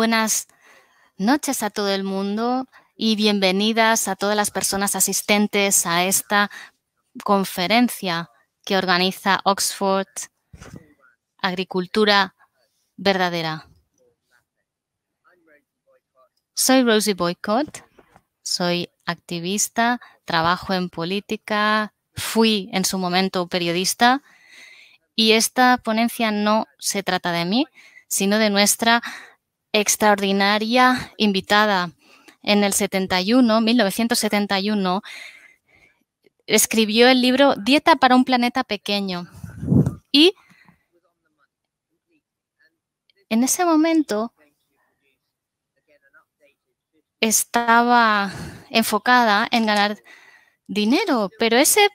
Buenas noches a todo el mundo y bienvenidas a todas las personas asistentes a esta conferencia que organiza Oxford Agricultura Verdadera. Soy Rosie Boycott, soy activista, trabajo en política, fui en su momento periodista y esta ponencia no se trata de mí, sino de nuestra extraordinaria invitada. En el 1971, escribió el libro Dieta para un planeta pequeño. Y en ese momento estaba enfocada en ganar dinero, pero ese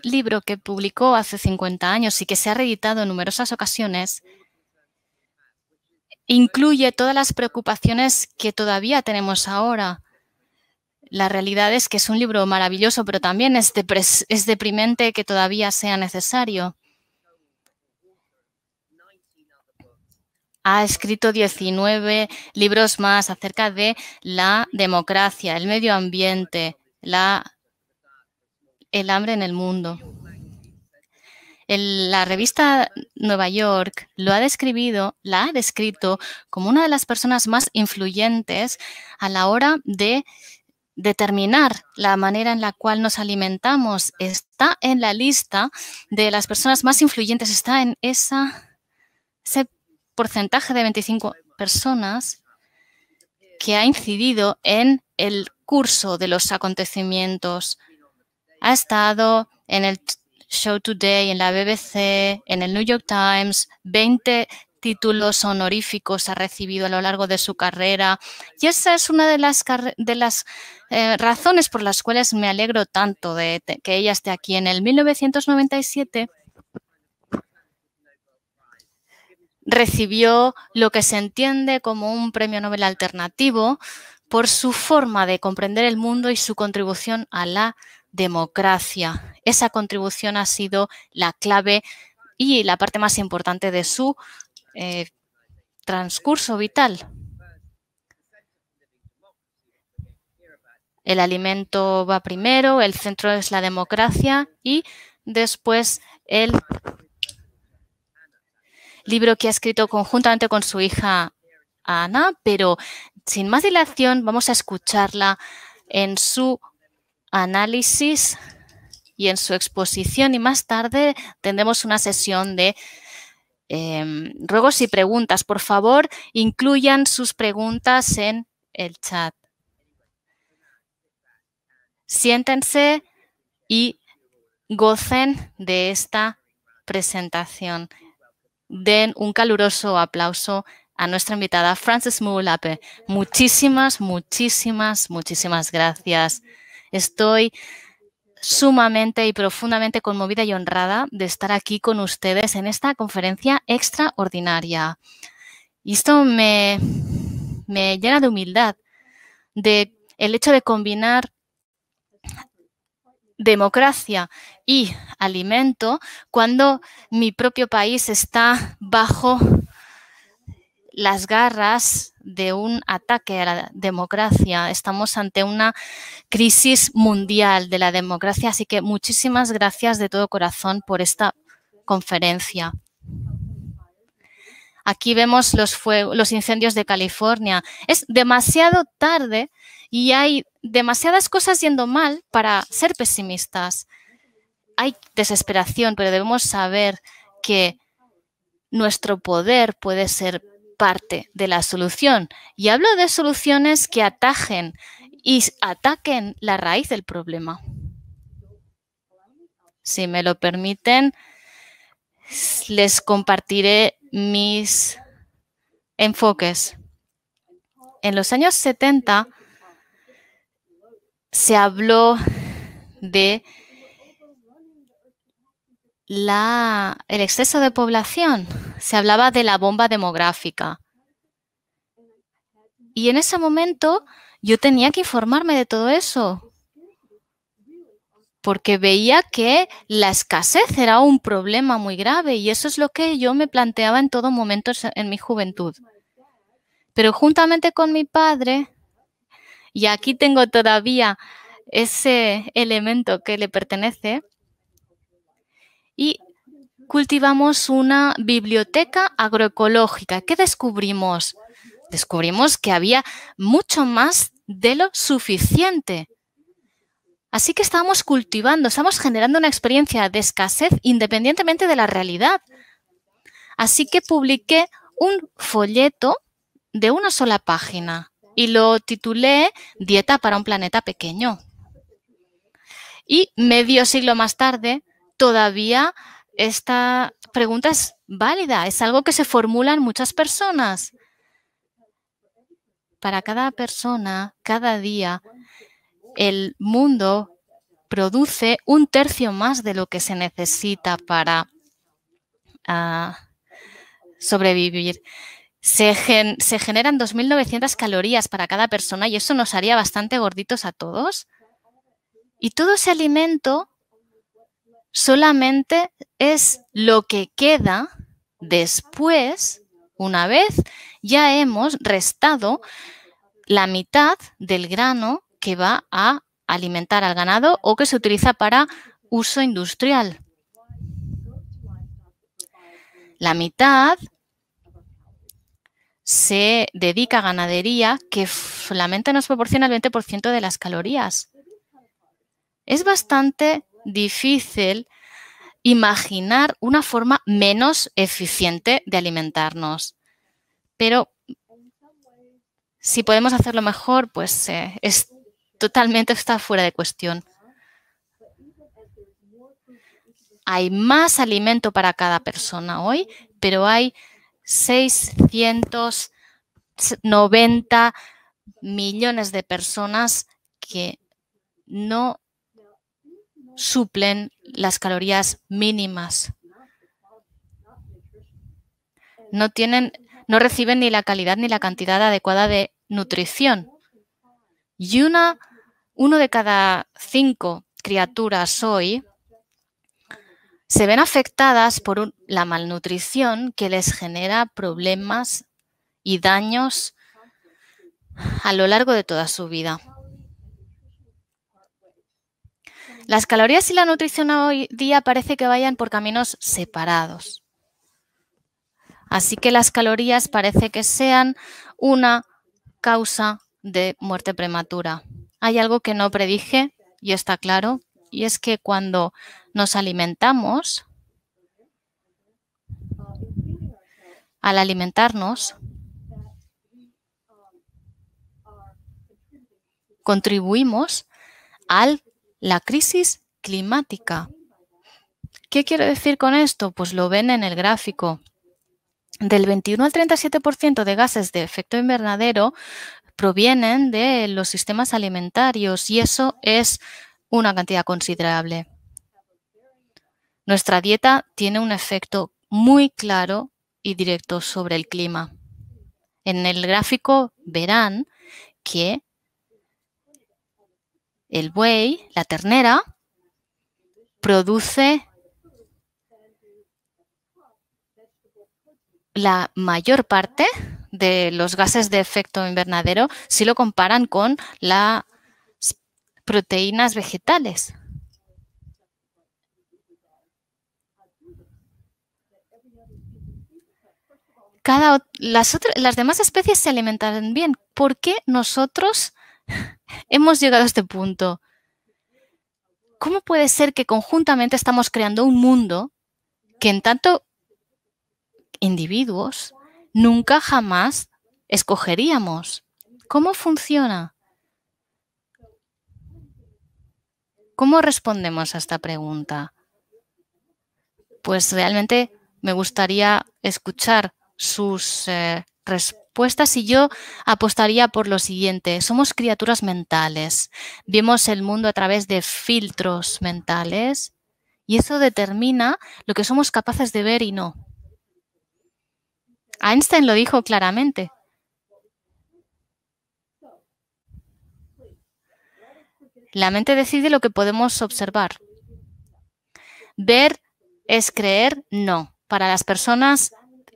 libro que publicó hace 50 años y que se ha reeditado en numerosas ocasiones incluye todas las preocupaciones que todavía tenemos ahora. La realidad es que es un libro maravilloso, pero también es deprimente que todavía sea necesario. Ha escrito 19 libros más acerca de la democracia, el medio ambiente, el hambre en el mundo. La revista Nueva York la ha descrito como una de las personas más influyentes a la hora de determinar la manera en la cual nos alimentamos. Está en la lista de las personas más influyentes, está en ese porcentaje de 25 personas que ha incidido en el curso de los acontecimientos. Ha estado en el Show Today, en la BBC, en el New York Times, 20 títulos honoríficos ha recibido a lo largo de su carrera. Y esa es una de las razones por las cuales me alegro tanto de que ella esté aquí. En el 1997 recibió lo que se entiende como un premio Nobel alternativo por su forma de comprender el mundo y su contribución a la democracia. Esa contribución ha sido la clave y la parte más importante de su transcurso vital. El alimento va primero, el centro es la democracia y después el libro que ha escrito conjuntamente con su hija Ana, pero sin más dilación vamos a escucharla en su análisis y en su exposición y más tarde tendremos una sesión de ruegos y preguntas. Por favor, incluyan sus preguntas en el chat. Siéntense y gocen de esta presentación. Den un caluroso aplauso a nuestra invitada Frances Moulape. Muchísimas gracias. Estoy sumamente y profundamente conmovida y honrada de estar aquí con ustedes en esta conferencia extraordinaria. Y esto me llena de humildad, de el hecho de combinar democracia y alimento cuando mi propio país está bajo las garras de un ataque a la democracia. Estamos ante una crisis mundial de la democracia, así que muchísimas gracias de todo corazón por esta conferencia. Aquí vemos los incendios de California. Es demasiado tarde y hay demasiadas cosas yendo mal para ser pesimistas. Hay desesperación, pero debemos saber que nuestro poder puede ser parte de la solución. Y hablo de soluciones que atajen y ataquen la raíz del problema. Si me lo permiten, les compartiré mis enfoques. En los años 70 se habló de el exceso de población. Se hablaba de la bomba demográfica. Y en ese momento yo tenía que informarme de todo eso. porque veía que la escasez era un problema muy grave y eso es lo que yo me planteaba en todo momento en mi juventud. Pero juntamente con mi padre, y aquí tengo todavía ese elemento que le pertenece, y cultivamos una biblioteca agroecológica. ¿Qué descubrimos? Descubrimos que había mucho más de lo suficiente. Así que estamos cultivando, estamos generando una experiencia de escasez independientemente de la realidad. Así que publiqué un folleto de una sola página y lo titulé Dieta para un planeta pequeño. Y medio siglo más tarde, todavía esta pregunta es válida, es algo que se formula en muchas personas. Para cada persona, cada día, el mundo produce 1/3 más de lo que se necesita para sobrevivir. Se generan 2.900 calorías para cada persona y eso nos haría bastante gorditos a todos. Y todo ese alimento solamente es lo que queda después, una vez ya hemos restado la mitad del grano que va a alimentar al ganado o que se utiliza para uso industrial. La mitad se dedica a ganadería que solamente nos proporciona el 20% de las calorías. Es bastante difícil imaginar una forma menos eficiente de alimentarnos, pero si podemos hacerlo mejor, pues es totalmente está fuera de cuestión. Hay más alimento para cada persona hoy, pero hay 690 millones de personas que no suplen las calorías mínimas. No reciben ni la calidad ni la cantidad adecuada de nutrición. Y uno de cada 5 criaturas hoy se ven afectadas por la malnutrición que les genera problemas y daños a lo largo de toda su vida. Las calorías y la nutrición hoy día parece que vayan por caminos separados. Así que las calorías parece que sean una causa de muerte prematura. Hay algo que no predije y está claro, y es que cuando nos alimentamos, al alimentarnos, contribuimos a la crisis climática. ¿Qué quiero decir con esto? Pues lo ven en el gráfico. Del 21 al 37% de gases de efecto invernadero provienen de los sistemas alimentarios y eso es una cantidad considerable. Nuestra dieta tiene un efecto muy claro y directo sobre el clima. En el gráfico verán que el buey, la ternera, produce la mayor parte de los gases de efecto invernadero si lo comparan con las proteínas vegetales. Las demás especies se alimentan bien. ¿Por qué nosotros hemos llegado a este punto? ¿Cómo puede ser que conjuntamente estamos creando un mundo que en tanto individuos nunca jamás escogeríamos? ¿Cómo funciona? ¿Cómo respondemos a esta pregunta? Pues realmente me gustaría escuchar sus respuestas y yo apostaría por lo siguiente. Somos criaturas mentales. Vemos el mundo a través de filtros mentales y eso determina lo que somos capaces de ver y no. Einstein lo dijo claramente. La mente decide lo que podemos observar. ¿Ver es creer? No. Para las personas,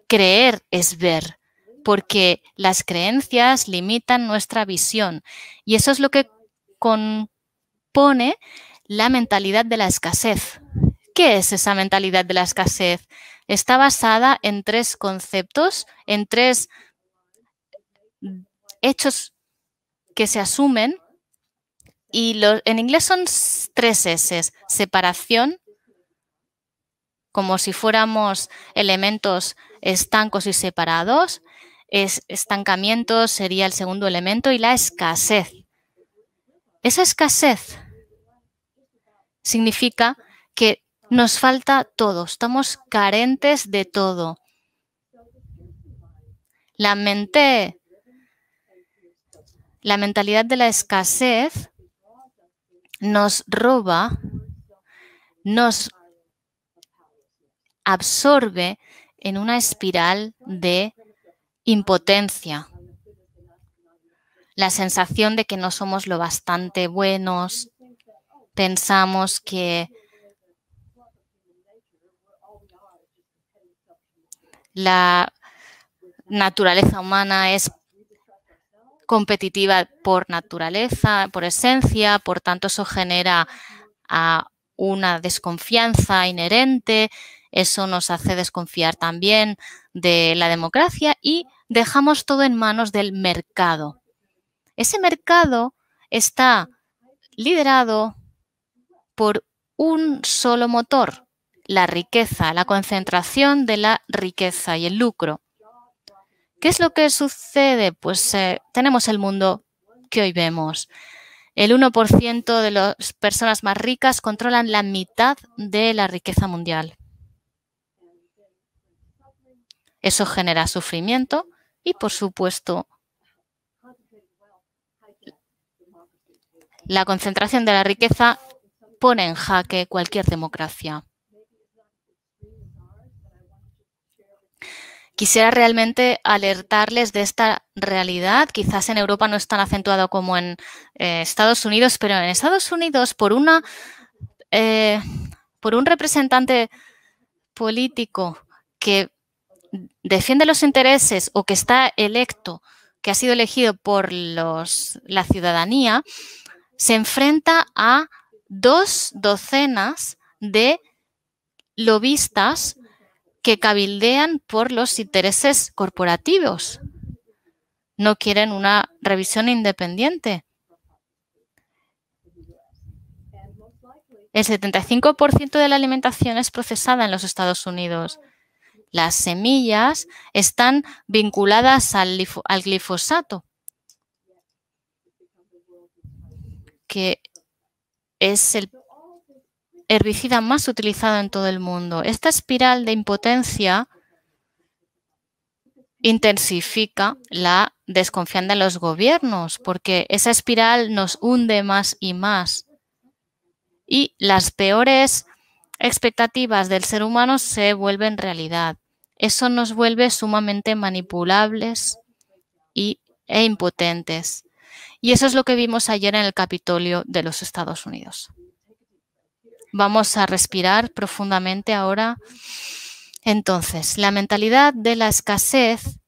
creer es ver, porque las creencias limitan nuestra visión. Y eso es lo que compone la mentalidad de la escasez. ¿Qué es esa mentalidad de la escasez? Está basada en 3 conceptos, en 3 hechos que se asumen, y en inglés son 3 S: separación, como si fuéramos elementos estancos y separados. Estancamiento sería el segundo elemento, y la escasez. Esa escasez significa que nos falta todo, estamos carentes de todo. La mentalidad de la escasez nos roba, nos absorbe en una espiral de impotencia. La sensación de que no somos lo bastante buenos. Pensamos que la naturaleza humana es competitiva por naturaleza, por esencia, por tanto eso genera una desconfianza inherente, eso nos hace desconfiar también de la democracia y dejamos todo en manos del mercado. Ese mercado está liderado por un solo motor: la riqueza, la concentración de la riqueza y el lucro. ¿Qué es lo que sucede? Pues tenemos el mundo que hoy vemos. El 1% de las personas más ricas controlan la mitad de la riqueza mundial. Eso genera sufrimiento y, por supuesto, la concentración de la riqueza pone en jaque cualquier democracia. Quisiera realmente alertarles de esta realidad. Quizás en Europa no es tan acentuado como en Estados Unidos, pero en Estados Unidos, por un representante político que defiende los intereses o que está electo, que ha sido elegido por la ciudadanía, se enfrenta a 2 docenas de lobistas que cabildean por los intereses corporativos. No quieren una revisión independiente. El 75% de la alimentación es procesada en los Estados Unidos. Las semillas están vinculadas al glifosato, que es el herbicida más utilizado en todo el mundo. Esta espiral de impotencia intensifica la desconfianza en los gobiernos, porque esa espiral nos hunde más y más. Y las peores expectativas del ser humano se vuelven realidad. Eso nos vuelve sumamente manipulables e impotentes. Y eso es lo que vimos ayer en el Capitolio de los Estados Unidos. Vamos a respirar profundamente ahora. Entonces, la mentalidad de la escasez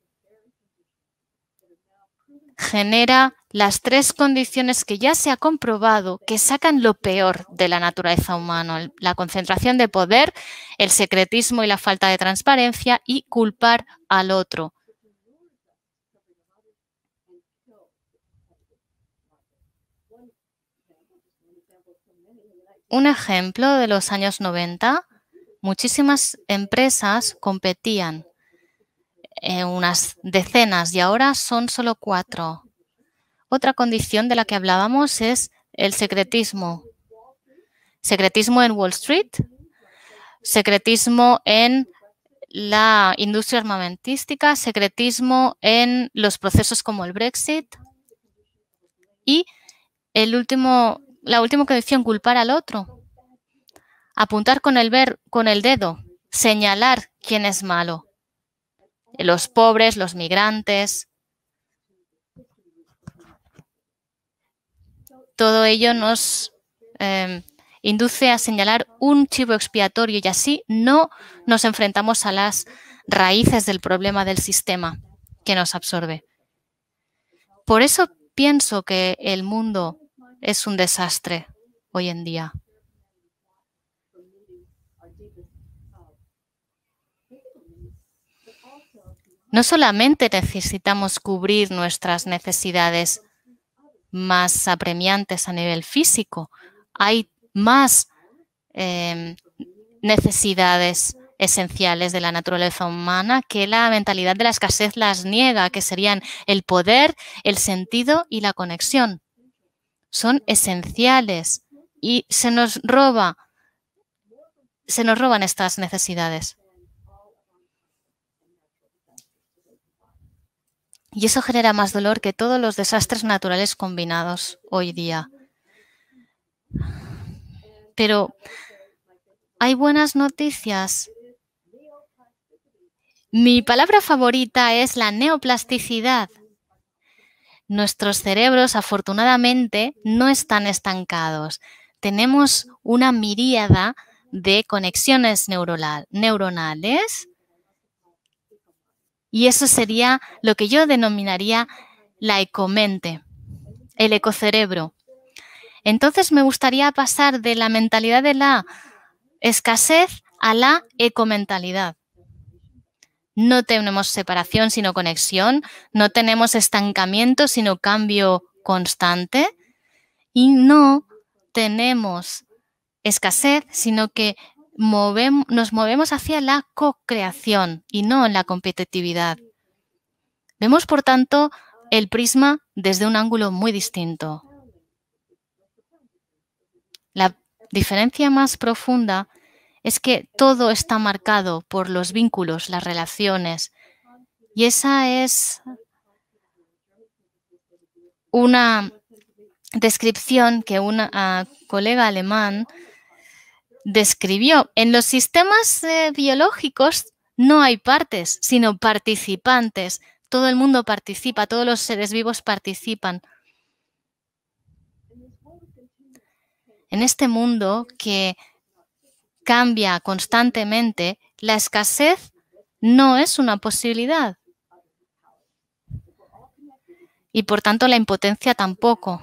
genera las 3 condiciones que ya se ha comprobado que sacan lo peor de la naturaleza humana: la concentración de poder, el secretismo y la falta de transparencia, y culpar al otro. Un ejemplo de los años 90, muchísimas empresas competían unas decenas y ahora son solo 4. Otra condición de la que hablábamos es el secretismo. Secretismo en Wall Street, secretismo en la industria armamentística, secretismo en los procesos como el Brexit y la última condición: culpar al otro, apuntar con el dedo, señalar quién es malo. Los pobres, los migrantes. todo ello nos induce a señalar un chivo expiatorio y así no nos enfrentamos a las raíces del problema del sistema que nos absorbe. Por eso pienso que el mundo es un desastre hoy en día. No solamente necesitamos cubrir nuestras necesidades más apremiantes a nivel físico, hay más necesidades esenciales de la naturaleza humana que la mentalidad de la escasez las niega, que serían el poder, el sentido y la conexión. Son esenciales y se nos roban estas necesidades. Y eso genera más dolor que todos los desastres naturales combinados hoy día. Pero hay buenas noticias. Mi palabra favorita es la neoplasticidad. Nuestros cerebros, afortunadamente, no están estancados. Tenemos una miríada de conexiones neuronales y eso sería lo que yo denominaría la ecomente, el ecocerebro. Entonces me gustaría pasar de la mentalidad de la escasez a la ecomentalidad. No tenemos separación sino conexión, no tenemos estancamiento sino cambio constante y no tenemos escasez sino que nos movemos hacia la co-creación y no en la competitividad. Vemos, por tanto, el prisma desde un ángulo muy distinto. La diferencia más profunda es que todo está marcado por los vínculos, las relaciones. Y esa es una descripción que un colega alemán describió. En los sistemas biológicos no hay partes, sino participantes. Todo el mundo participa, todos los seres vivos participan. En este mundo que cambia constantemente, la escasez no es una posibilidad. Y por tanto la impotencia tampoco.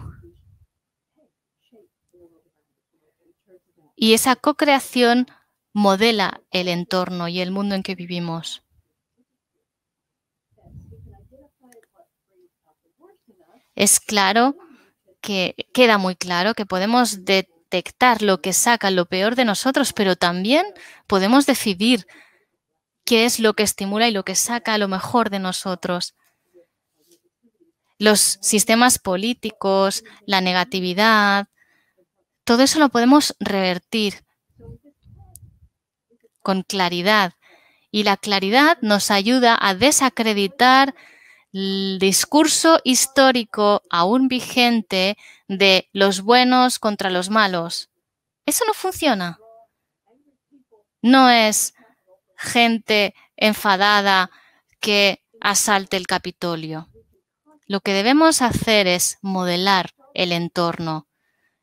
Y esa co-creación modela el entorno y el mundo en que vivimos. Es claro que queda muy claro que podemos detectar lo que saca lo peor de nosotros, pero también podemos decidir qué es lo que estimula y lo que saca lo mejor de nosotros. Los sistemas políticos, la negatividad, todo eso lo podemos revertir con claridad. Y la claridad nos ayuda a desacreditar el discurso histórico aún vigente de los buenos contra los malos. Eso no funciona. No es gente enfadada que asalte el Capitolio. Lo que debemos hacer es modelar el entorno.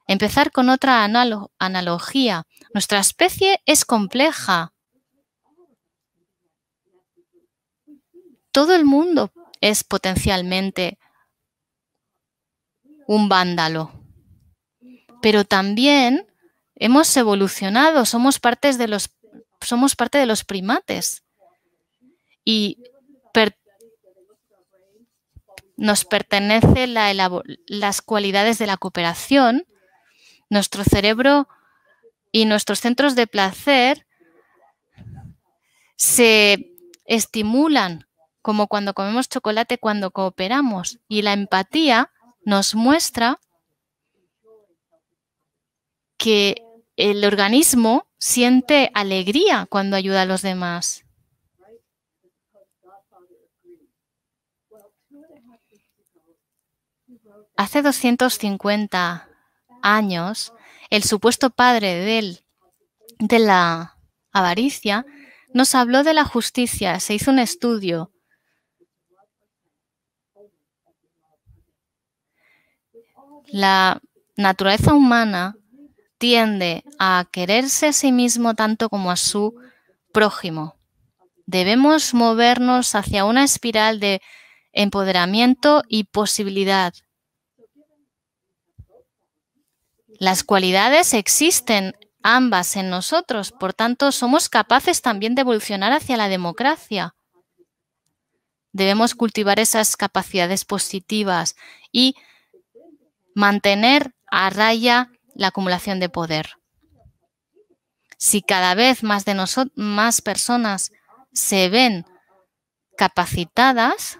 Empezar con otra analogía. Nuestra especie es compleja. Todo el mundo es potencialmente un vándalo. Pero también hemos evolucionado, somos parte de los primates. Y nos pertenece las cualidades de la cooperación. Nuestro cerebro y nuestros centros de placer se estimulan como cuando comemos chocolate, cuando cooperamos. Y la empatía nos muestra que el organismo siente alegría cuando ayuda a los demás. Hace 250 años, el supuesto padre de la avaricia nos habló de la justicia. Se hizo un estudio. La naturaleza humana tiende a quererse a sí mismo tanto como a su prójimo. Debemos movernos hacia una espiral de empoderamiento y posibilidad. Las cualidades existen ambas en nosotros, por tanto, somos capaces también de evolucionar hacia la democracia. Debemos cultivar esas capacidades positivas y mantener a raya la acumulación de poder. Si cada vez más de más personas se ven capacitadas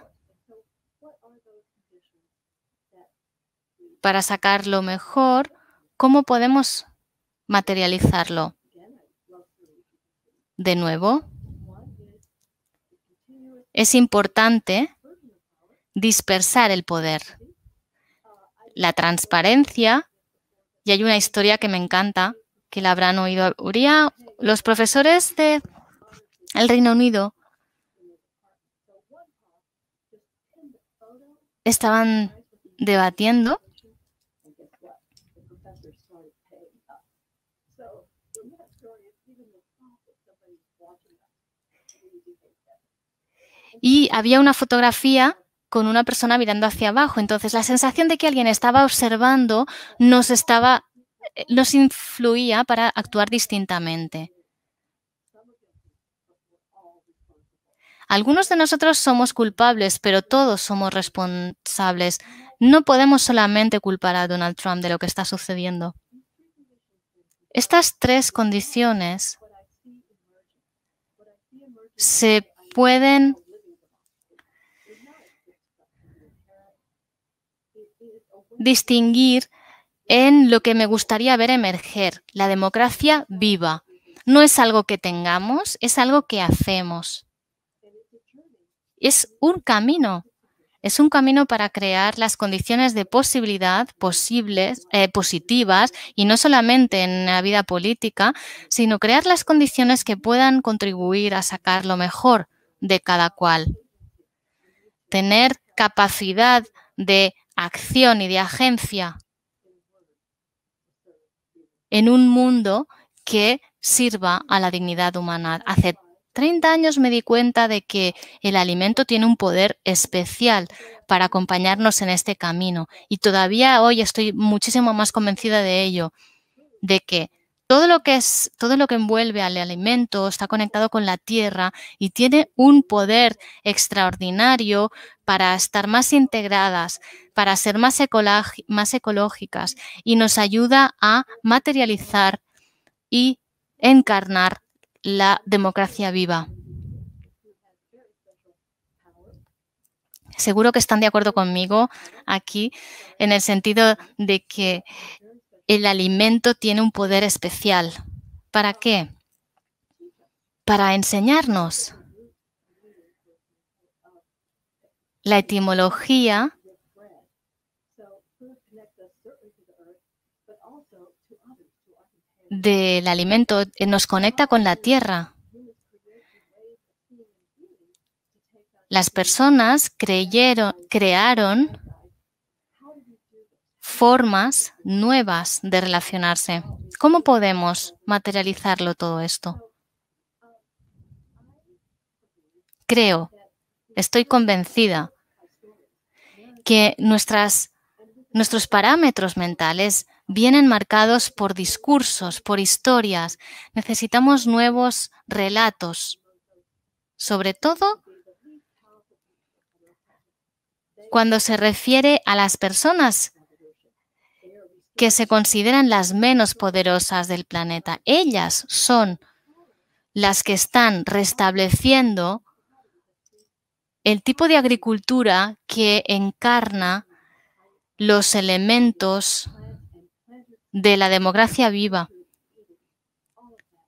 para sacar lo mejor, ¿cómo podemos materializarlo? De nuevo, es importante dispersar el poder. La transparencia, y hay una historia que me encanta, que la habrán oído. Los profesores del Reino Unido estaban debatiendo y había una fotografía con una persona mirando hacia abajo. Entonces, la sensación de que alguien estaba observando nos influía para actuar distintamente. Algunos de nosotros somos culpables, pero todos somos responsables. No podemos solamente culpar a Donald Trump de lo que está sucediendo. Estas tres condiciones se pueden distinguir en lo que me gustaría ver emerger, la democracia viva. No es algo que tengamos, es algo que hacemos. Es un camino para crear las condiciones de posibilidad positivas, y no solamente en la vida política, sino crear las condiciones que puedan contribuir a sacar lo mejor de cada cual. Tener capacidad de acción y de agencia en un mundo que sirva a la dignidad humana. Hace 30 años me di cuenta de que el alimento tiene un poder especial para acompañarnos en este camino, y todavía hoy estoy muchísimo más convencida de ello, de que todo lo que envuelve al alimento está conectado con la tierra y tiene un poder extraordinario para estar más integradas, para ser más ecológicas, y nos ayuda a materializar y encarnar la democracia viva. Seguro que están de acuerdo conmigo aquí en el sentido de que el alimento tiene un poder especial. ¿Para qué? Para enseñarnos. La etimología del alimento nos conecta con la tierra. Las personas crearon formas nuevas de relacionarse. ¿Cómo podemos materializarlo todo esto? Estoy convencida que nuestros parámetros mentales vienen marcados por discursos, por historias. Necesitamos nuevos relatos, sobre todo cuando se refiere a las personas que se consideran las menos poderosas del planeta. Ellas son las que están restableciendo el tipo de agricultura que encarna los elementos de la democracia viva.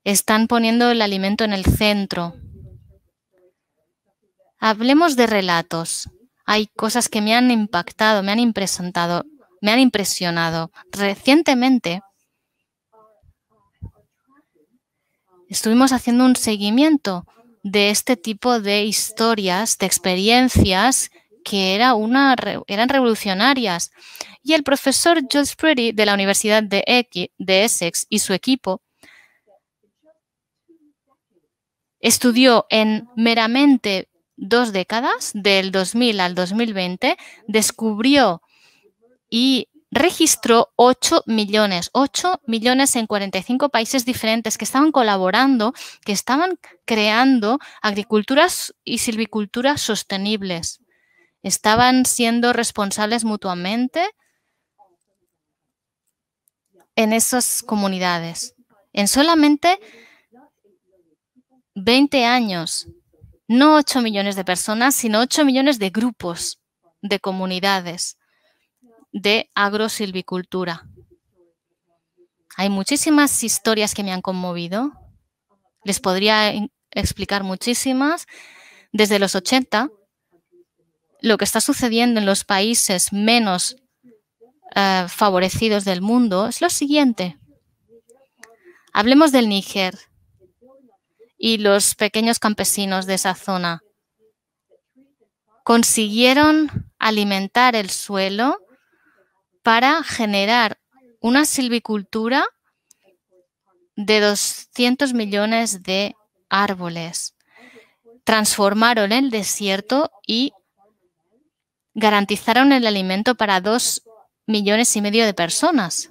Están poniendo el alimento en el centro. Hablemos de relatos. Hay cosas que me han impactado, me han impresionado. Recientemente estuvimos haciendo un seguimiento de este tipo de historias, de experiencias que eran revolucionarias. Y el profesor George Pretty de la Universidad de Essex y su equipo estudió en meramente 2 décadas, del 2000 al 2020, descubrió y registró 8 millones en 45 países diferentes que estaban colaborando, que estaban creando agriculturas y silviculturas sostenibles. Estaban siendo responsables mutuamente en esas comunidades. En solamente 20 años, no 8 millones de personas, sino 8 millones de grupos, de comunidades de agrosilvicultura. Hay muchísimas historias que me han conmovido. Les podría explicar muchísimas. Desde los 80, lo que está sucediendo en los países menos favorecidos del mundo es lo siguiente. Hablemos del Níger y los pequeños campesinos de esa zona. Consiguieron alimentar el suelo para generar una silvicultura de 200 millones de árboles. Transformaron el desierto y garantizaron el alimento para 2,5 millones de personas.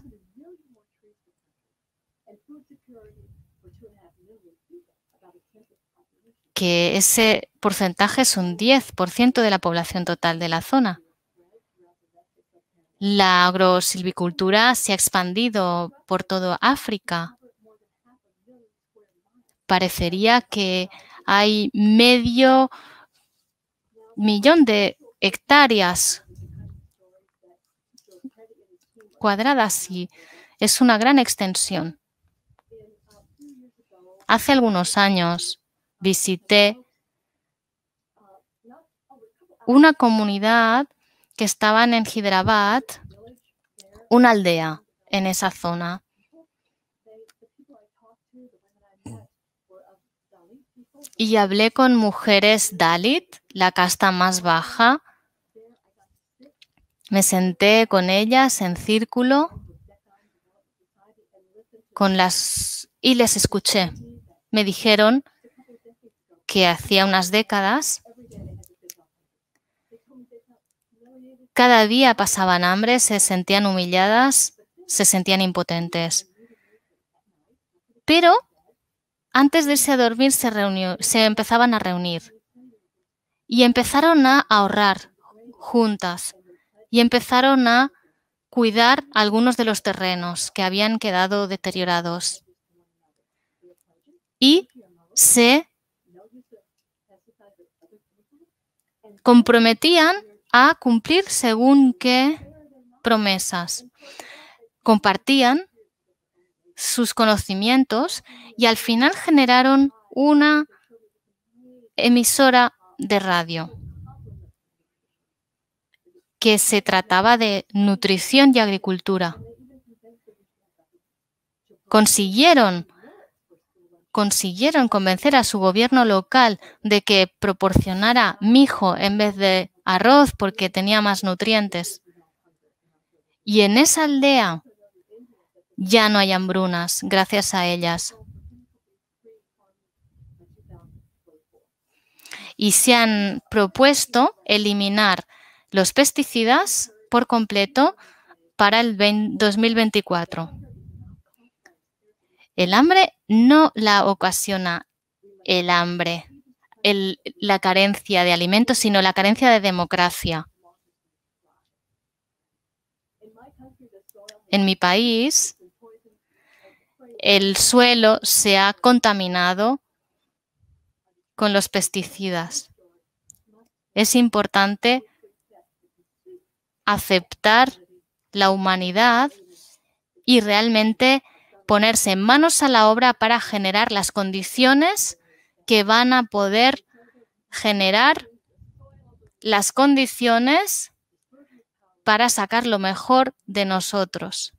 Que ese porcentaje es un 10% de la población total de la zona. La agrosilvicultura se ha expandido por toda África. Parecería que hay medio millón de hectáreas cuadradas y es una gran extensión. Hace algunos años visité una comunidad que estaban en Hyderabad, una aldea en esa zona. Y hablé con mujeres Dalit, la casta más baja. Me senté con ellas en círculo y les escuché. Me dijeron que hacía unas décadas cada día pasaban hambre, se sentían humilladas, se sentían impotentes. Pero antes de irse a dormir se empezaban a reunir y empezaron a ahorrar juntas y empezaron a cuidar algunos de los terrenos que habían quedado deteriorados y se comprometían a cumplir según qué promesas. Compartían sus conocimientos y al final generaron una emisora de radio que se trataba de nutrición y agricultura. Consiguieron convencer a su gobierno local de que proporcionara mijo en vez de arroz porque tenía más nutrientes. Y en esa aldea ya no hay hambrunas gracias a ellas. Y se han propuesto eliminar los pesticidas por completo para el 2024. El hambre no la ocasiona el hambre, la carencia de alimentos, sino la carencia de democracia. En mi país, el suelo se ha contaminado con los pesticidas. Es importante aceptar la humanidad y realmente ponerse manos a la obra para generar las condiciones que van a poder generar las condiciones para sacar lo mejor de nosotros,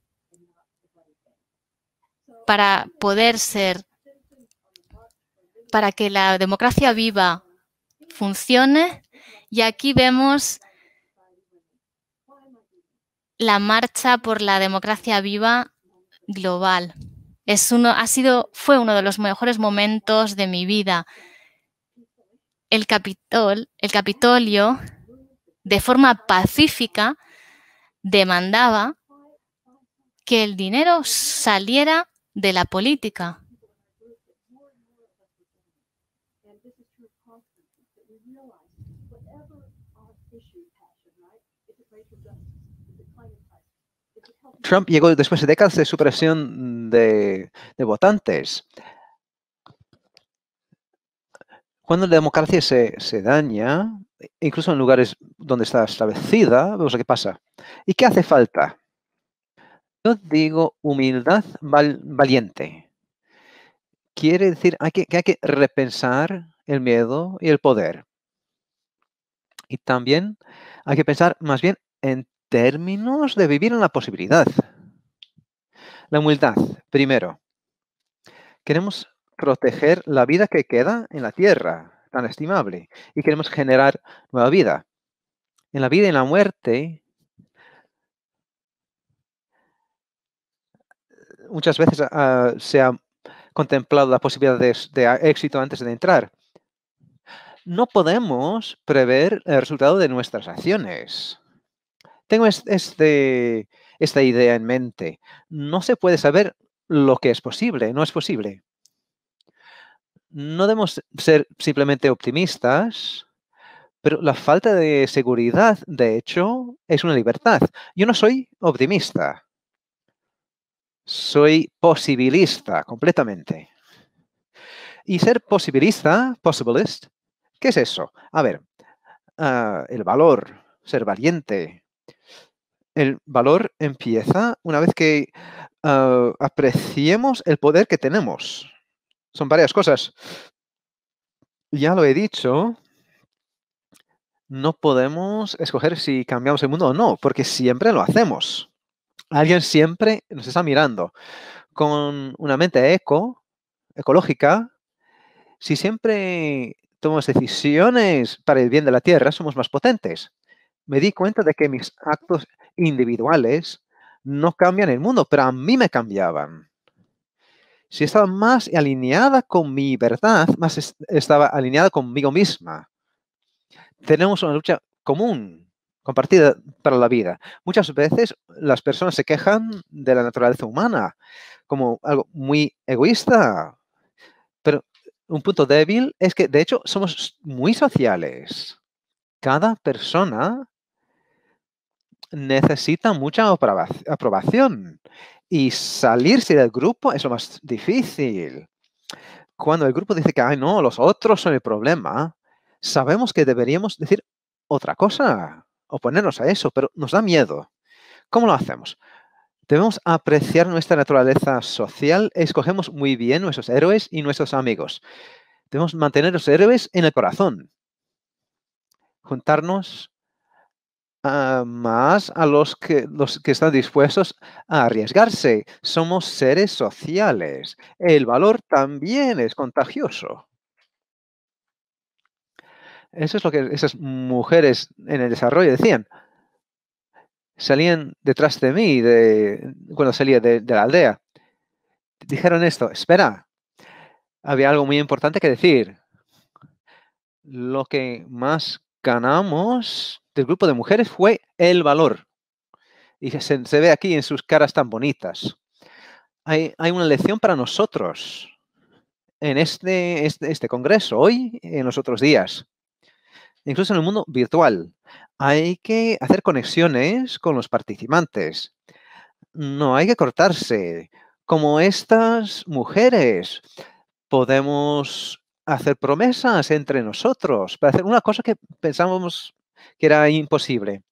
para que la democracia viva funcione. Y aquí vemos la marcha por la democracia viva global. Fue uno de los mejores momentos de mi vida. El Capitolio, de forma pacífica, demandaba que el dinero saliera de la política. Trump llegó después de décadas de supresión de votantes. Cuando la democracia se daña, incluso en lugares donde está establecida, vemos lo que pasa. ¿Y qué hace falta? Yo digo humildad valiente. Quiere decir que hay que repensar el miedo y el poder. Y también hay que pensar más bien en términos de vivir en la posibilidad. La humildad, primero. Queremos proteger la vida que queda en la tierra, tan estimable, y queremos generar nueva vida. En la vida y en la muerte, muchas veces se ha contemplado la posibilidad de éxito antes de entrar. No podemos prever el resultado de nuestras acciones. Tengo esta idea en mente. No se puede saber lo que es posible, no es posible. No debemos ser simplemente optimistas, pero la falta de seguridad, de hecho, es una libertad. Yo no soy optimista. Soy posibilista completamente. Y ser possibilist, ¿qué es eso? A ver, el valor, ser valiente. El valor empieza una vez que apreciemos el poder que tenemos. Son varias cosas. Ya lo he dicho, no podemos escoger si cambiamos el mundo o no, porque siempre lo hacemos. Alguien siempre nos está mirando. Con una mente ecológica, si siempre tomamos decisiones para el bien de la Tierra, somos más potentes. Me di cuenta de que mis actos individuales no cambian el mundo, pero a mí me cambiaban. Si estaba más alineada con mi verdad, más estaba alineada conmigo misma. Tenemos una lucha común, compartida para la vida. Muchas veces las personas se quejan de la naturaleza humana como algo muy egoísta, pero un punto débil es que, de hecho, somos muy sociales. Cada persona necesita mucha aprobación y salirse del grupo es lo más difícil. Cuando el grupo dice que, ay, no, los otros son el problema, sabemos que deberíamos decir otra cosa, oponernos a eso, pero nos da miedo. ¿Cómo lo hacemos? Debemos apreciar nuestra naturaleza social, escogemos muy bien nuestros héroes y nuestros amigos. Debemos mantener los héroes en el corazón. Juntarnos más a los que están dispuestos a arriesgarse. Somos seres sociales. El valor también es contagioso. Eso es lo que esas mujeres en el desarrollo decían. Salían detrás de mí cuando salía de la aldea. Dijeron esto, espera, había algo muy importante que decir. Lo que más ganamos del grupo de mujeres fue el valor. Y se ve aquí en sus caras tan bonitas. Hay una lección para nosotros en este congreso, hoy y en los otros días. Incluso en el mundo virtual. Hay que hacer conexiones con los participantes. No hay que cortarse. Como estas mujeres, podemos hacer promesas entre nosotros para hacer una cosa que pensábamos que era imposible.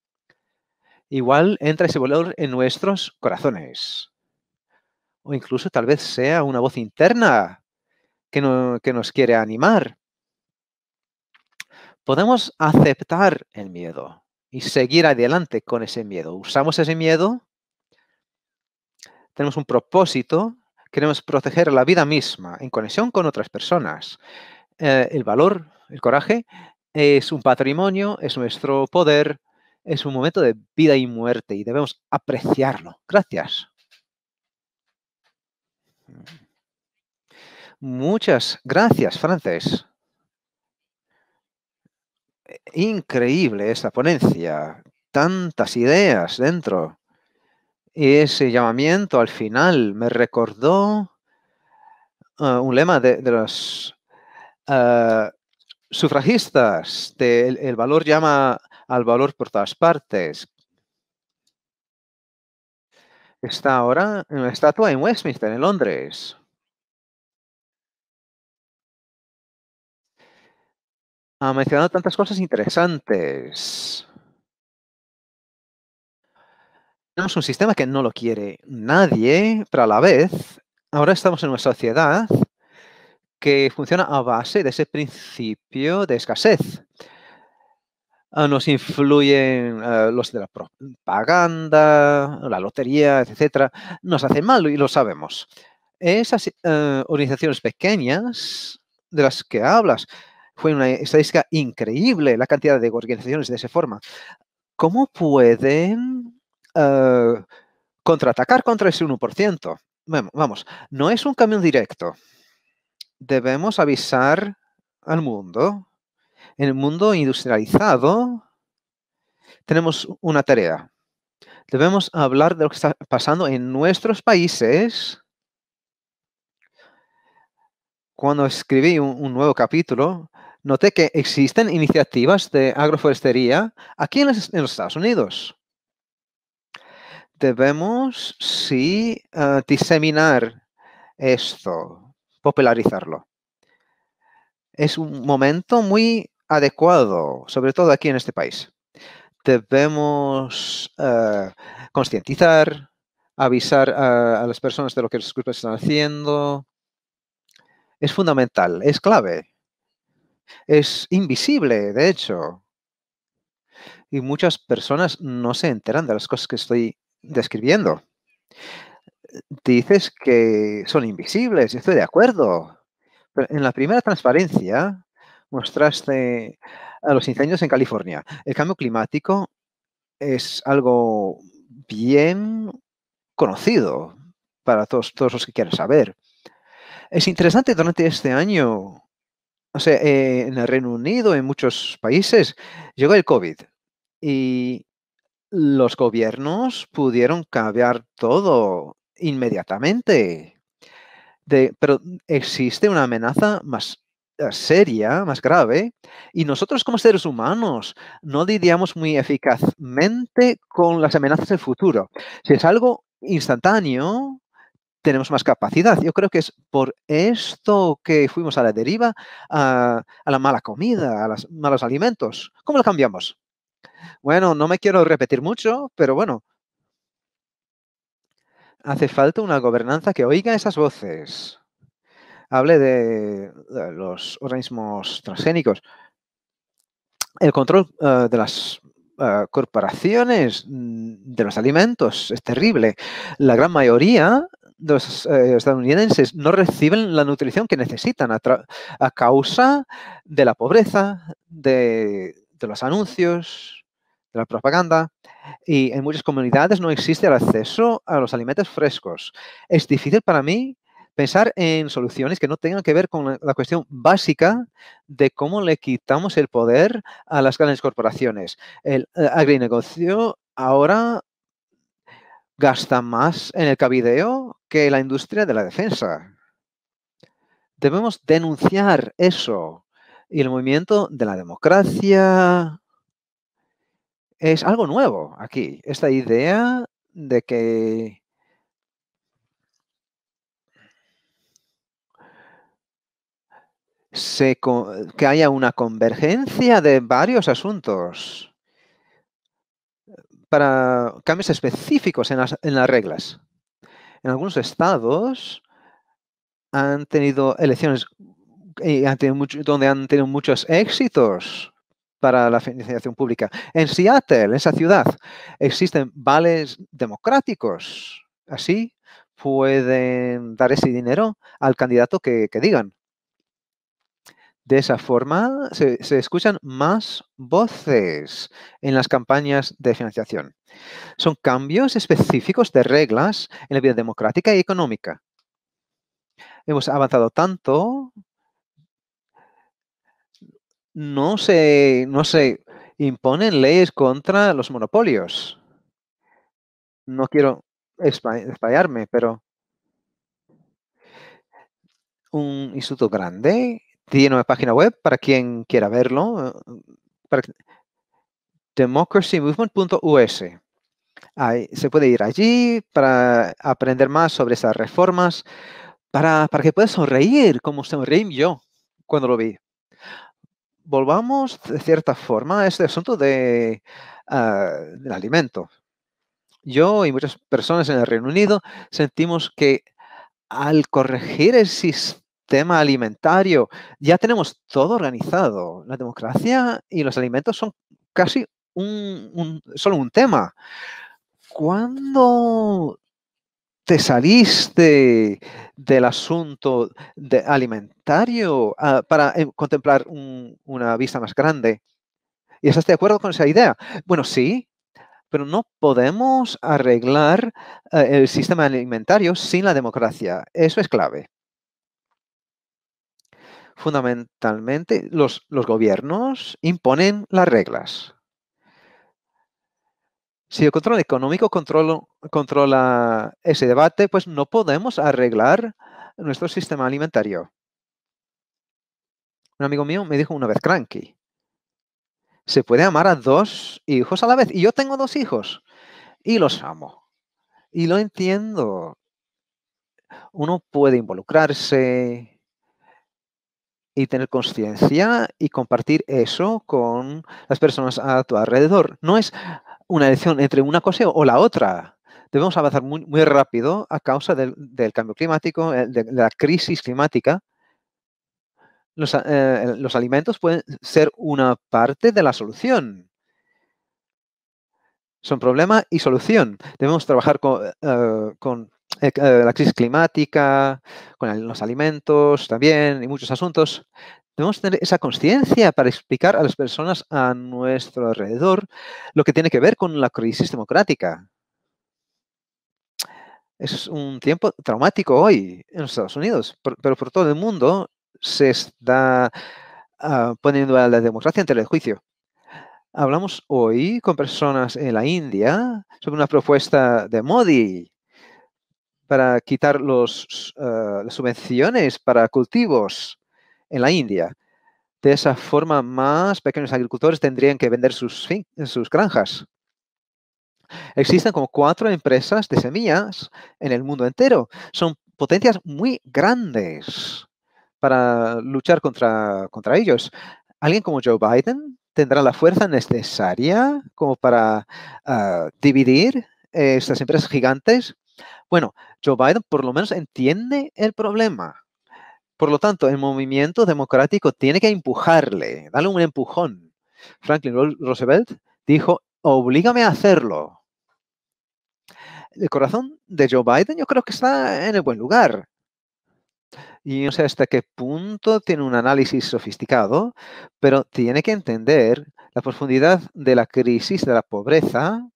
Igual entra ese valor en nuestros corazones. O incluso tal vez sea una voz interna que nos quiere animar. Podemos aceptar el miedo y seguir adelante con ese miedo. Usamos ese miedo, tenemos un propósito, queremos proteger la vida misma en conexión con otras personas. El valor, el coraje, es un patrimonio, es nuestro poder Es un momento de vida y muerte y debemos apreciarlo. Gracias. Muchas gracias, Frances. Increíble esta ponencia. Tantas ideas dentro. Y ese llamamiento al final me recordó un lema de los sufragistas, el valor llama al valor por todas partes. Está ahora en una estatua en Westminster, en Londres. Ha mencionado tantas cosas interesantes. Tenemos un sistema que no lo quiere nadie, pero a la vez, ahora estamos en una sociedad que funciona a base de ese principio de escasez. Nos influyen los de la propaganda, la lotería, etcétera. Nos hacen mal y lo sabemos. Esas organizaciones pequeñas de las que hablas, fue una estadística increíble la cantidad de organizaciones de esa forma. ¿Cómo pueden contraatacar contra ese 1%? Vamos, no es un cambio directo. Debemos avisar al mundo. En el mundo industrializado tenemos una tarea. Debemos hablar de lo que está pasando en nuestros países. Cuando escribí un nuevo capítulo, noté que existen iniciativas de agroforestería aquí en los Estados Unidos. Debemos, sí, diseminar esto, popularizarlo. Es un momento muy adecuado, sobre todo aquí en este país. Debemos concientizar, avisar a las personas de lo que los grupos están haciendo. Es fundamental, es clave. Es invisible, de hecho. Y muchas personas no se enteran de las cosas que estoy describiendo. Dices que son invisibles, estoy de acuerdo. Pero en la primera transparencia mostraste a los incendios en California. El cambio climático es algo bien conocido para todos los que quieran saber. Es interesante durante este año, o sea, en el Reino Unido, en muchos países, llegó el COVID y los gobiernos pudieron cambiar todo inmediatamente. Pero existe una amenaza más seria, más grave, y nosotros como seres humanos no lidiamos muy eficazmente con las amenazas del futuro. Si es algo instantáneo, tenemos más capacidad. Yo creo que es por esto que fuimos a la deriva, a la mala comida, a los malos alimentos. ¿Cómo lo cambiamos? Bueno, no me quiero repetir mucho, pero bueno, hace falta una gobernanza que oiga esas voces. Hable de los organismos transgénicos. El control de las corporaciones de los alimentos es terrible. La gran mayoría de los estadounidenses no reciben la nutrición que necesitan a causa de la pobreza, de los anuncios, de la propaganda. Y en muchas comunidades no existe el acceso a los alimentos frescos. Es difícil para mí pensar en soluciones que no tengan que ver con la cuestión básica de cómo le quitamos el poder a las grandes corporaciones. El agronegocio ahora gasta más en el cabildeo que la industria de la defensa. Debemos denunciar eso. Y el movimiento de la democracia es algo nuevo aquí. Esta idea de que que haya una convergencia de varios asuntos para cambios específicos en las reglas. En algunos estados han tenido elecciones donde han tenido muchos éxitos para la financiación pública. En Seattle, esa ciudad, existen vales democráticos. Así pueden dar ese dinero al candidato que digan. De esa forma se escuchan más voces en las campañas de financiación. Son cambios específicos de reglas en la vida democrática y económica. Hemos avanzado tanto, no se imponen leyes contra los monopolios. No quiero explayarme, pero un instituto grande tiene una página web para quien quiera verlo, democracymovement.us. Se puede ir allí para aprender más sobre esas reformas, para que puedas sonreír como sonreí yo cuando lo vi. Volvamos, de cierta forma, a este asunto del alimento. Yo y muchas personas en el Reino Unido sentimos que al corregir el sistema alimentario, ya tenemos todo organizado. La democracia y los alimentos son casi solo un tema. ¿Cuándo te saliste del asunto alimentario para contemplar una vista más grande? ¿Y estás de acuerdo con esa idea? Bueno, sí, pero no podemos arreglar el sistema alimentario sin la democracia. Eso es clave. Fundamentalmente, los gobiernos imponen las reglas. Si el control económico controla ese debate, pues no podemos arreglar nuestro sistema alimentario. Un amigo mío me dijo una vez, Cranky, se puede amar a 2 hijos a la vez. Y yo tengo 2 hijos y los amo. Y lo entiendo. Uno puede involucrarse y tener conciencia y compartir eso con las personas a tu alrededor. No es una elección entre una cosa o la otra. Debemos avanzar muy, muy rápido a causa del cambio climático, de la crisis climática. Los alimentos pueden ser una parte de la solución. Son problema y solución. Debemos trabajar con la crisis climática, con los alimentos también y muchos asuntos. Debemos tener esa conciencia para explicar a las personas a nuestro alrededor lo que tiene que ver con la crisis democrática. Es un tiempo traumático hoy en los Estados Unidos, pero por todo el mundo se está poniendo a la democracia ante el juicio. Hablamos hoy con personas en la India sobre una propuesta de Modi para quitar las subvenciones para cultivos en la India. De esa forma, más pequeños agricultores tendrían que vender sus granjas. Existen como 4 empresas de semillas en el mundo entero. Son potencias muy grandes para luchar contra ellos. Alguien como Joe Biden tendrá la fuerza necesaria como para dividir estas empresas gigantes. Bueno, Joe Biden por lo menos entiende el problema. Por lo tanto, el movimiento democrático tiene que empujarle, darle un empujón. Franklin Roosevelt dijo, oblígame a hacerlo. El corazón de Joe Biden yo creo que está en el buen lugar. Y no sé hasta qué punto tiene un análisis sofisticado, pero tiene que entender la profundidad de la crisis de la pobreza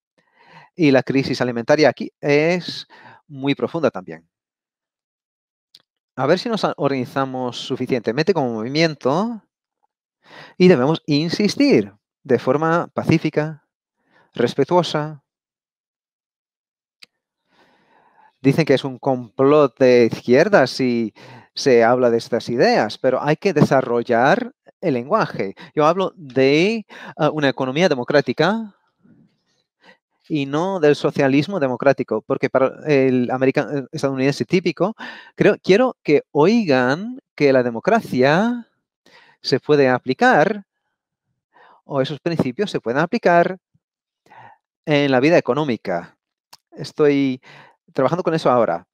y la crisis alimentaria aquí es muy profunda también. A ver si nos organizamos suficientemente como movimiento y debemos insistir de forma pacífica, respetuosa. Dicen que es un complot de izquierdas si se habla de estas ideas, pero hay que desarrollar el lenguaje. Yo hablo de una economía democrática y no del socialismo democrático, porque para el estadounidense típico, quiero que oigan que la democracia se puede aplicar, o esos principios se pueden aplicar en la vida económica. Estoy trabajando con eso ahora.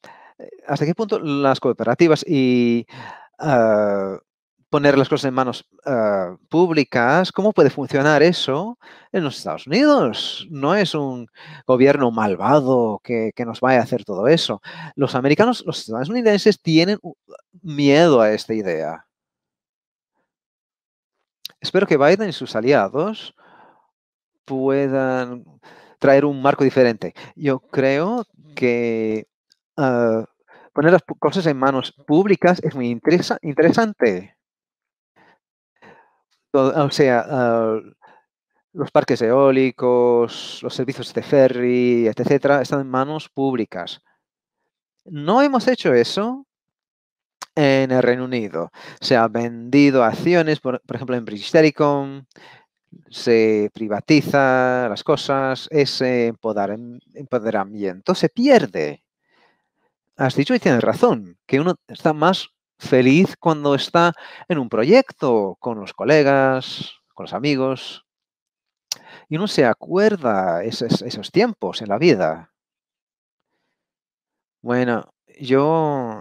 ¿Hasta qué punto las cooperativas y poner las cosas en manos públicas, cómo puede funcionar eso en los Estados Unidos? No es un gobierno malvado que nos vaya a hacer todo eso. Los estadounidenses tienen miedo a esta idea. Espero que Biden y sus aliados puedan traer un marco diferente. Yo creo que poner las cosas en manos públicas es muy interesante. O sea, los parques eólicos, los servicios de ferry, etcétera, están en manos públicas. No hemos hecho eso en el Reino Unido. Se han vendido acciones, por ejemplo, en British Telecom, se privatiza las cosas, ese empoderamiento se pierde. Has dicho y tienes razón, que uno está más feliz cuando está en un proyecto, con los colegas, con los amigos, y uno se acuerda esos tiempos en la vida. Bueno, yo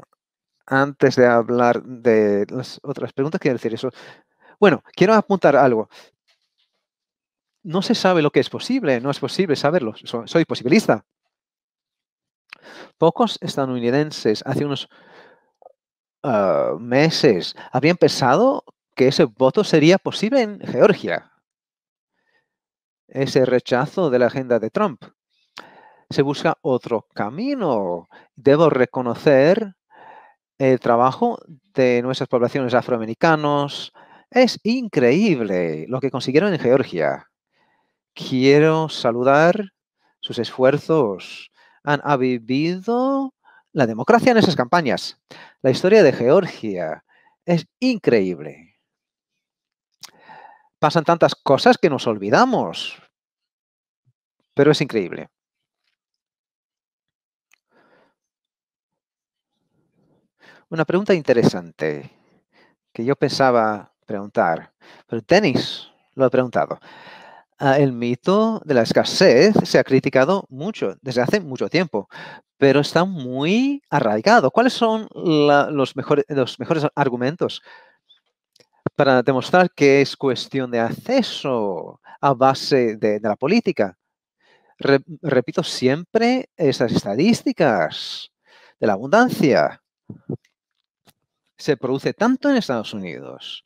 antes de hablar de las otras preguntas, quiero decir eso. Bueno, quiero apuntar algo. No se sabe lo que es posible, no es posible saberlo. Soy posibilista. Pocos estadounidenses hace unos meses habían pensado que ese voto sería posible en Georgia. Ese rechazo de la agenda de Trump. Se busca otro camino. Debo reconocer el trabajo de nuestras poblaciones afroamericanos. Es increíble lo que consiguieron en Georgia. Quiero saludar sus esfuerzos. Han vivido la democracia en esas campañas. La historia de Georgia es increíble. Pasan tantas cosas que nos olvidamos, pero es increíble. Una pregunta interesante que yo pensaba preguntar, pero Dennis lo ha preguntado. El mito de la escasez se ha criticado mucho, desde hace mucho tiempo, pero está muy arraigado. ¿Cuáles son los mejores argumentos para demostrar que es cuestión de acceso a base de la política? Repito siempre esas estadísticas de la abundancia. Se produce tanto en Estados Unidos.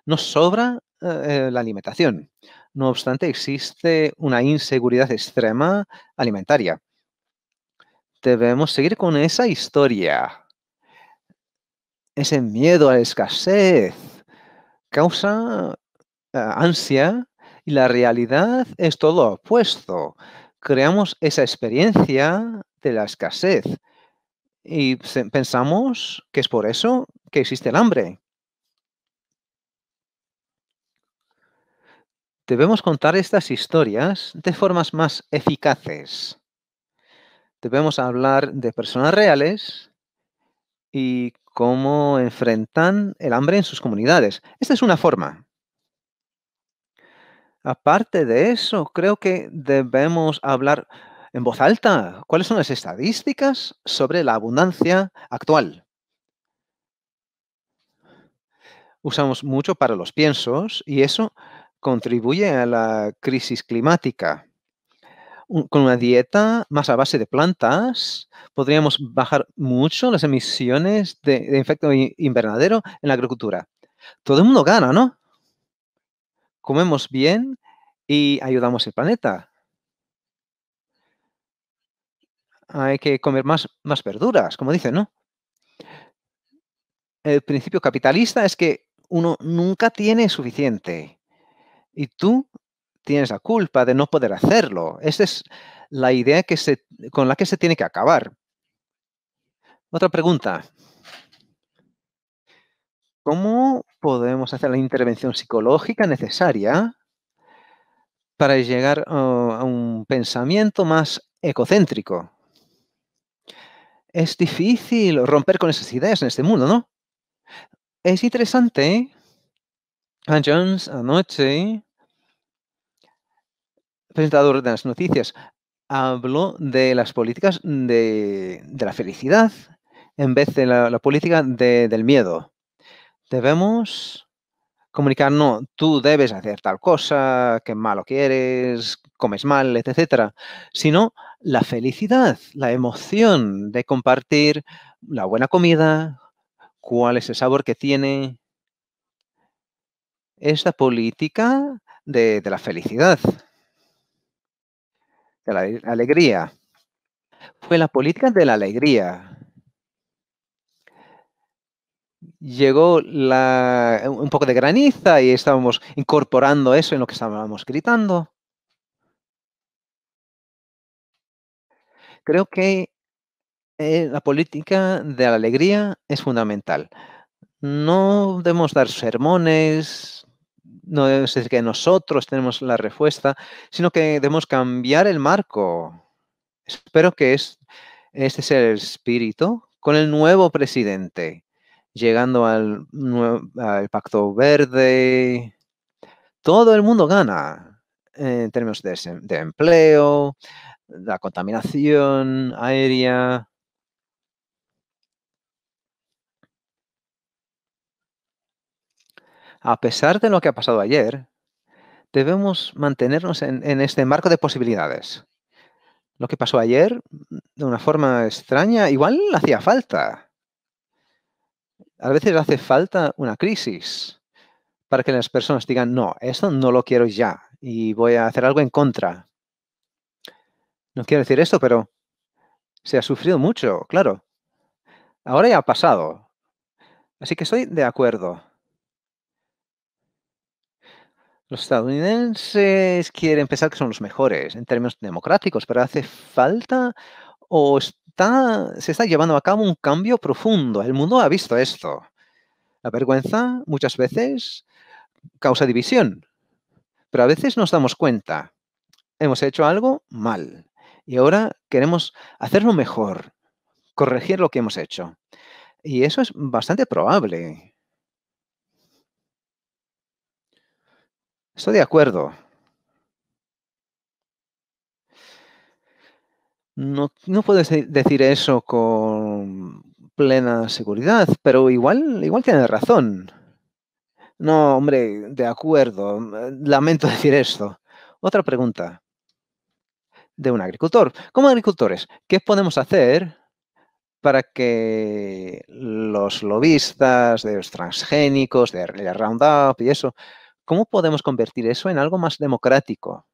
Nos sobra la alimentación. No obstante, existe una inseguridad extrema alimentaria. Debemos seguir con esa historia. Ese miedo a la escasez causa ansia y la realidad es todo lo opuesto. Creamos esa experiencia de la escasez y pensamos que es por eso que existe el hambre. Debemos contar estas historias de formas más eficaces. Debemos hablar de personas reales y cómo enfrentan el hambre en sus comunidades. Esta es una forma. Aparte de eso, creo que debemos hablar en voz alta. ¿Cuáles son las estadísticas sobre la abundancia actual? Usamos mucho para los piensos y eso contribuye a la crisis climática. Con una dieta más a base de plantas, podríamos bajar mucho las emisiones de efecto invernadero en la agricultura. Todo el mundo gana, ¿no? Comemos bien y ayudamos al planeta. Hay que comer más verduras, como dicen, ¿no? El principio capitalista es que uno nunca tiene suficiente y tú tienes la culpa de no poder hacerlo. Esa es la idea con la que se tiene que acabar. Otra pregunta. ¿Cómo podemos hacer la intervención psicológica necesaria para llegar a un pensamiento más ecocéntrico? Es difícil romper con esas ideas en este mundo, ¿no? Es interesante. Ann Jones anoche, presentador de las noticias, habló de las políticas de la felicidad en vez de la política del miedo. Debemos comunicar, no, tú debes hacer tal cosa, qué malo quieres, comes mal, etcétera, sino la felicidad, la emoción de compartir la buena comida, cuál es el sabor que tiene. es la política de la felicidad, de la alegría. Fue la política de la alegría. Llegó un poco de graniza y estábamos incorporando eso en lo que estábamos gritando. Creo que la política de la alegría es fundamental. No debemos dar sermones, no debemos decir que nosotros tenemos la respuesta, sino que debemos cambiar el marco. Espero que este sea el espíritu con el nuevo presidente, llegando al Pacto Verde. Todo el mundo gana en términos de empleo, la contaminación aérea. A pesar de lo que ha pasado ayer, debemos mantenernos en este marco de posibilidades. Lo que pasó ayer, de una forma extraña, igual hacía falta. A veces hace falta una crisis para que las personas digan, no, esto no lo quiero ya y voy a hacer algo en contra. No quiero decir esto, pero se ha sufrido mucho, claro. Ahora ya ha pasado. Así que estoy de acuerdo. Los estadounidenses quieren pensar que son los mejores en términos democráticos, pero hace falta o se está llevando a cabo un cambio profundo. El mundo ha visto esto. La vergüenza muchas veces causa división, pero a veces nos damos cuenta. Hemos hecho algo mal y ahora queremos hacerlo mejor, corregir lo que hemos hecho. Y eso es bastante probable. Estoy de acuerdo. No puedes decir eso con plena seguridad, pero igual tienes razón. No, hombre, de acuerdo. Lamento decir esto. Otra pregunta de un agricultor. Como agricultores, ¿qué podemos hacer para que los lobistas de los transgénicos, de Roundup y eso, cómo podemos convertir eso en algo más democrático?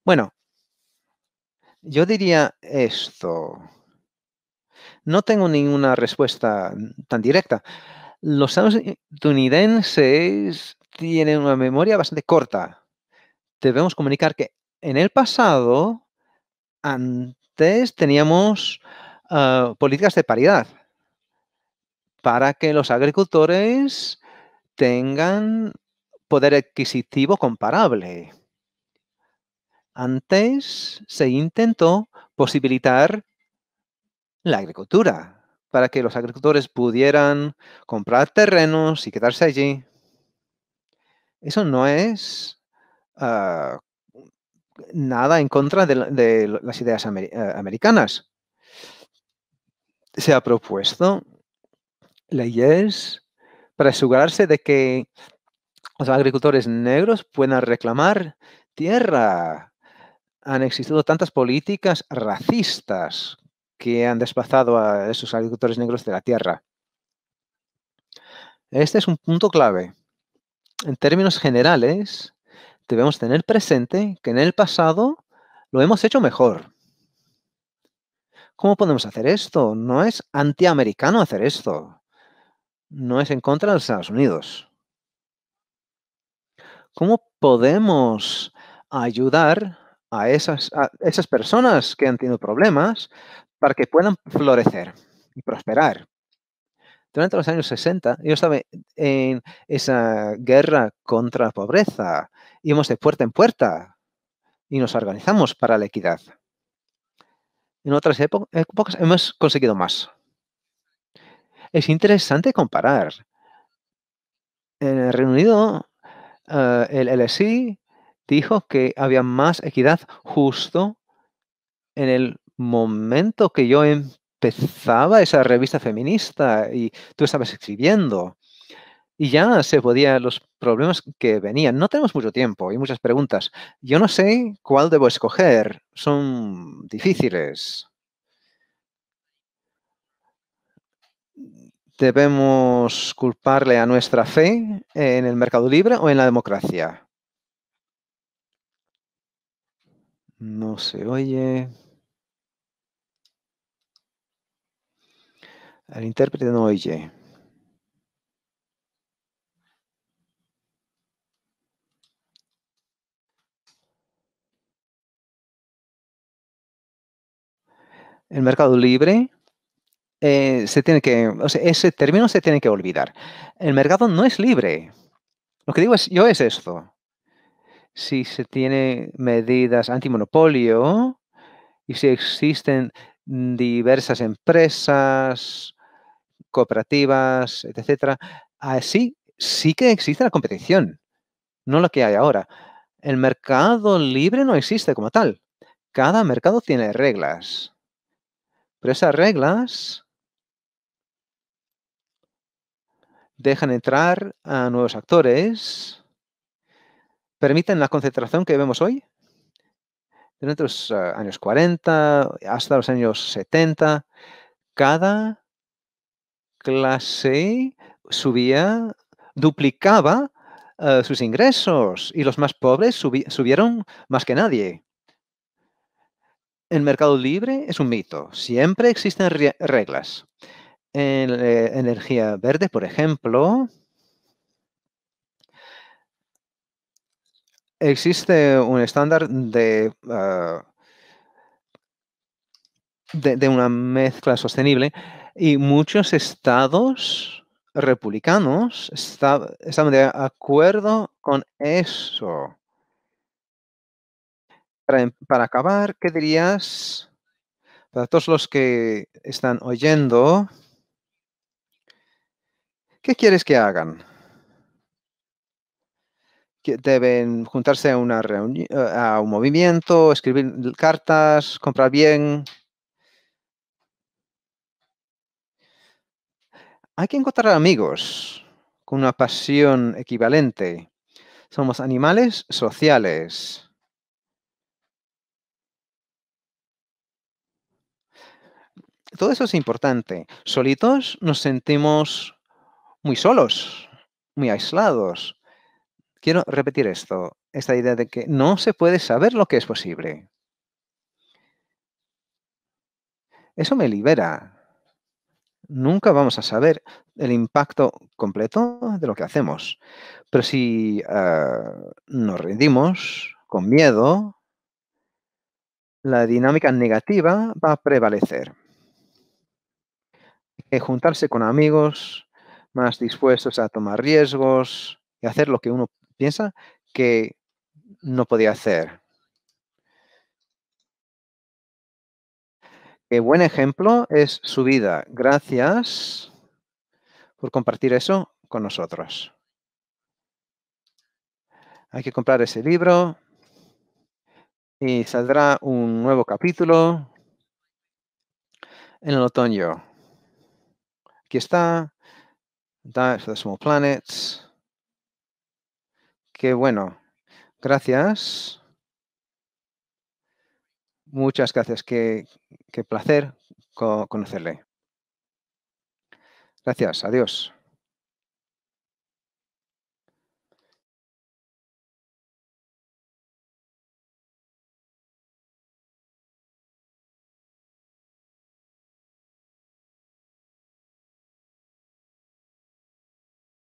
Bueno, yo diría esto. No tengo ninguna respuesta tan directa. Los estadounidenses tienen una memoria bastante corta. Debemos comunicar que en el pasado, antes teníamos políticas de paridad para que los agricultores tengan poder adquisitivo comparable. Antes se intentó posibilitar la agricultura para que los agricultores pudieran comprar terrenos y quedarse allí. Eso no es nada en contra de las ideas americanas. Se ha propuesto leyes para asegurarse de que los agricultores negros puedan reclamar tierra. Han existido tantas políticas racistas que han desplazado a esos agricultores negros de la tierra. Este es un punto clave. En términos generales, debemos tener presente que en el pasado lo hemos hecho mejor. ¿Cómo podemos hacer esto? No es antiamericano hacer esto. No es en contra de los Estados Unidos. ¿Cómo podemos ayudar a esas personas que han tenido problemas para que puedan florecer y prosperar? Durante los años 60, yo estaba en esa guerra contra la pobreza. Íbamos de puerta en puerta y nos organizamos para la equidad. En otras épocas hemos conseguido más. Es interesante comparar. En el Reino Unido, el LSI dijo que había más equidad justo en el momento que yo empezaba esa revista feminista y tú estabas escribiendo. Y ya se podía los problemas que venían. No tenemos mucho tiempo y muchas preguntas. Yo no sé cuál debo escoger. Son difíciles. ¿Debemos culparle a nuestra fe en el mercado libre o en la democracia? No se oye. El intérprete no oye. El mercado libre ese término se tiene que olvidar. El mercado no es libre. Lo que digo yo es esto. Si se tiene medidas antimonopolio y si existen diversas empresas, cooperativas, etcétera, así sí que existe la competición, no lo que hay ahora. El mercado libre no existe como tal. Cada mercado tiene reglas, pero esas reglas dejan entrar a nuevos actores, permiten la concentración que vemos hoy. Desde los años 40 hasta los años 70, cada clase subía, duplicaba sus ingresos y los más pobres subieron más que nadie. El mercado libre es un mito. Siempre existen reglas. En energía verde, por ejemplo, existe un estándar de una mezcla sostenible y muchos estados republicanos estaban de acuerdo con eso. Para acabar, ¿qué dirías para todos los que están oyendo? ¿Qué quieres que hagan? ¿Que deben juntarse a una reunión, a un movimiento, escribir cartas, comprar bien? Hay que encontrar amigos con una pasión equivalente. Somos animales sociales. Todo eso es importante. Solitos nos sentimos muy solos, muy aislados. Quiero repetir esto, esta idea de que no se puede saber lo que es posible. Eso me libera. Nunca vamos a saber el impacto completo de lo que hacemos. Pero si nos rendimos con miedo, la dinámica negativa va a prevalecer. Juntarse con amigos más dispuestos a tomar riesgos y hacer lo que uno piensa que no podía hacer. Qué buen ejemplo es su vida. Gracias por compartir eso con nosotros. Hay que comprar ese libro y saldrá un nuevo capítulo en el otoño. Aquí está, Diet for the Small Planets. Qué bueno. Gracias. Muchas gracias. Qué placer conocerle. Gracias. Adiós.